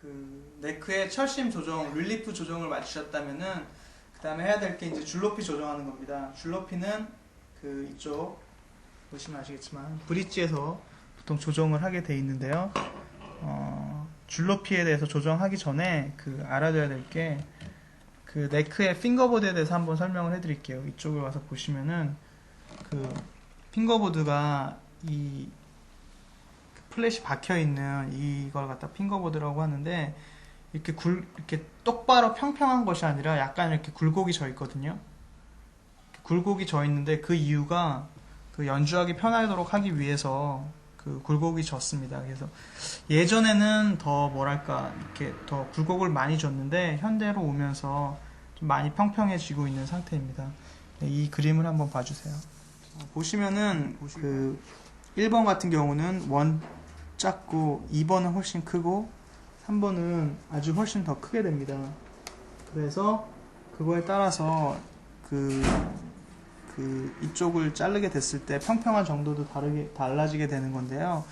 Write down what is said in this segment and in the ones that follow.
그 네크의 철심 조정, 릴리프 조정을 맞추셨다면은 그 다음에 해야 될 게 이제 줄 높이 조정하는 겁니다. 줄 높이는 그 이쪽 보시면 아시겠지만 브릿지에서 보통 조정을 하게 돼 있는데요. 줄 높이에 대해서 조정하기 전에 그 알아둬야 될 게 그 네크의 핑거보드에 대해서 한번 설명을 해드릴게요. 이쪽에 와서 보시면은 그 핑거보드가 이 플랫이 박혀 있는 이걸 갖다 핑거보드라고 하는데 이렇게 똑바로 평평한 것이 아니라 약간 이렇게 굴곡이 져 있거든요. 굴곡이 져 있는데 그 이유가 그 연주하기 편하도록 하기 위해서 그 굴곡이 졌습니다. 그래서 예전에는 더 뭐랄까 이렇게 더 굴곡을 많이 줬는데 현대로 오면서 좀 많이 평평해지고 있는 상태입니다. 이 그림을 한번 봐주세요. 보시면은 그 1번 같은 경우는 원 작고 2번은 훨씬 크고 3번은 아주 훨씬 더 크게 됩니다. 그래서 그거에 따라서 이쪽을 자르게 됐을 때 평평한 정도도 달라지게 되는 건데요.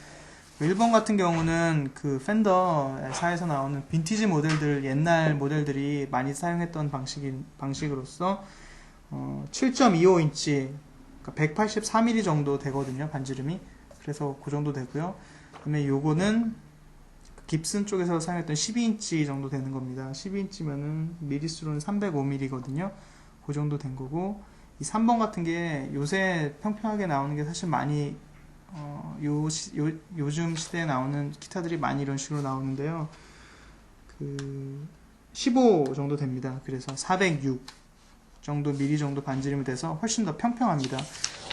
1번 같은 경우는 그 펜더사에서 나오는 빈티지 모델들, 옛날 모델들이 많이 사용했던 방식으로서 7.25인치, 그러니까 184mm 정도 되거든요, 반지름이. 그래서 그 정도 되고요. 그다음에 요거는 깁슨 쪽에서 사용했던 12인치 정도 되는 겁니다. 12인치면은 미리수로는 305mm거든요. 그 정도 된 거고, 이 3번 같은 게 요새 평평하게 나오는 게 사실 많이 요즘 시대에 나오는 기타들이 많이 이런 식으로 나오는데요. 그 15 정도 됩니다. 그래서 406 정도 미리 정도 반지름이 돼서 훨씬 더 평평합니다.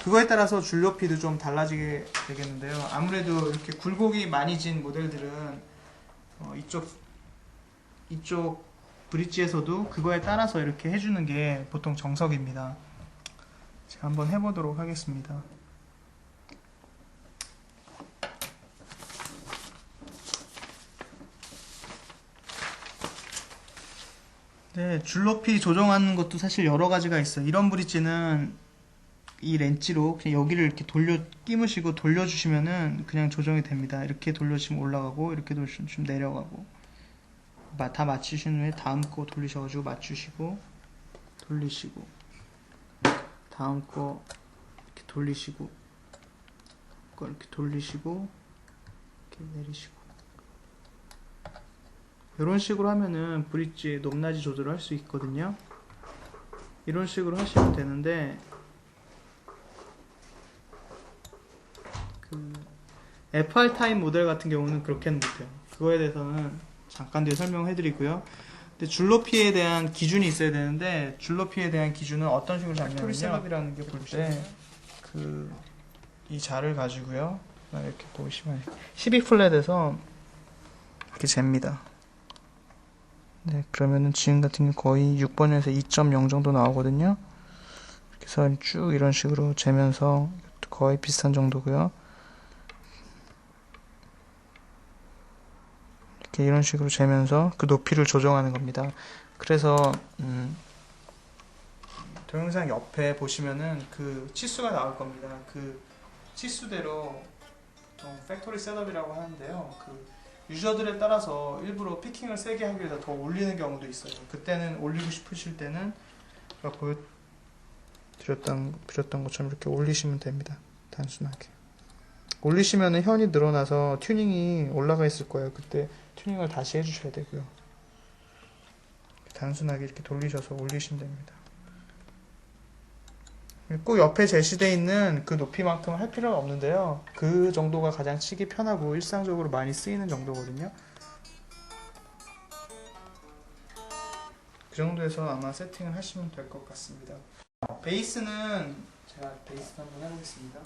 그거에 따라서 줄 높이도 좀 달라지게 되겠는데요. 아무래도 이렇게 굴곡이 많이 진 모델들은 이쪽 브릿지에서도 그거에 따라서 이렇게 해주는 게 보통 정석입니다. 제가 한번 해보도록 하겠습니다. 네, 줄 높이 조정하는 것도 사실 여러 가지가 있어요. 이런 브릿지는 이 렌치로 그냥 여기를 이렇게 끼무시고 돌려주시면은 그냥 조정이 됩니다. 이렇게 돌려주시면 올라가고, 이렇게 돌려주시면 내려가고. 다 맞추신 후에 다음 거 돌리셔가지고 맞추시고, 돌리시고, 다음 거 이렇게 돌리시고, 이렇게 돌리시고, 이렇게 내리시고. 이런 식으로 하면은 브릿지 높낮이 조절을 할 수 있거든요. 이런 식으로 하시면 되는데, 그 FR 타입 모델 같은 경우는 그렇게는 못해요. 그거에 대해서는 잠깐 뒤에 설명해 드리고요. 근데 줄 높이에 대한 기준이 있어야 되는데, 줄 높이에 대한 기준은 어떤 식으로 잡냐면요, 셋업이라는 게 볼 때 이 자를 가지고요, 이렇게 보시면 12플랫에서 이렇게 잽니다. 네, 그러면은 지금 같은 경우 거의 6번에서 2.0 정도 나오거든요. 그래서 쭉 이런 식으로 재면서 거의 비슷한 정도고요. 이렇게 이런 식으로 재면서 그 높이를 조정하는 겁니다. 그래서 동영상 옆에 보시면은 그 치수가 나올 겁니다. 그 치수대로 보통 팩토리 셋업이라고 하는데요. 그 유저들에 따라서 일부러 피킹을 세게 하기 위해서 더 올리는 경우도 있어요. 그때는 올리고 싶으실 때는 보여드렸던 것처럼 이렇게 올리시면 됩니다. 단순하게 올리시면 현이 늘어나서 튜닝이 올라가 있을 거예요. 그때 튜닝을 다시 해주셔야 되고요. 단순하게 이렇게 돌리셔서 올리시면 됩니다. 꼭 옆에 제시되어 있는 그 높이만큼 할 필요는 없는데요. 그 정도가 가장 치기 편하고 일상적으로 많이 쓰이는 정도거든요. 그 정도에서 아마 세팅을 하시면 될 것 같습니다. 베이스는 제가 베이스 한번 해보겠습니다.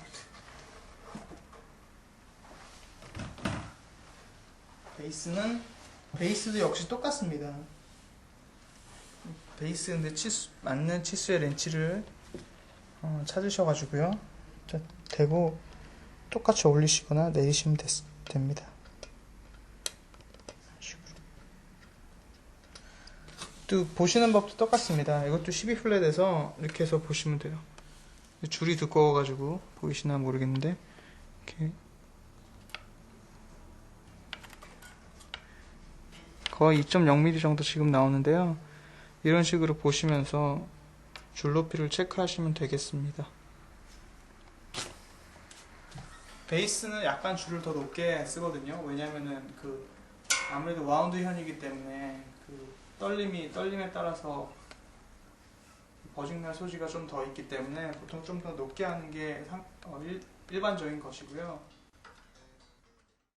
베이스도 역시 똑같습니다. 베이스 근데 맞는 치수의 렌치를 찾으셔가지고요, 대고 똑같이 올리시거나 내리시면 됩니다. 또 보시는 법도 똑같습니다. 이것도 12플랫에서 이렇게 해서 보시면 돼요. 줄이 두꺼워가지고 보이시나 모르겠는데 이렇게 거의 2.0mm 정도 지금 나오는데요. 이런 식으로 보시면서 줄 높이를 체크하시면 되겠습니다. 베이스는 약간 줄을 더 높게 쓰거든요. 왜냐면은 아무래도 와운드 현이기 때문에 떨림에 따라서 버직날 소지가 좀 더 있기 때문에 보통 좀 더 높게 하는 게 일반적인 것이고요.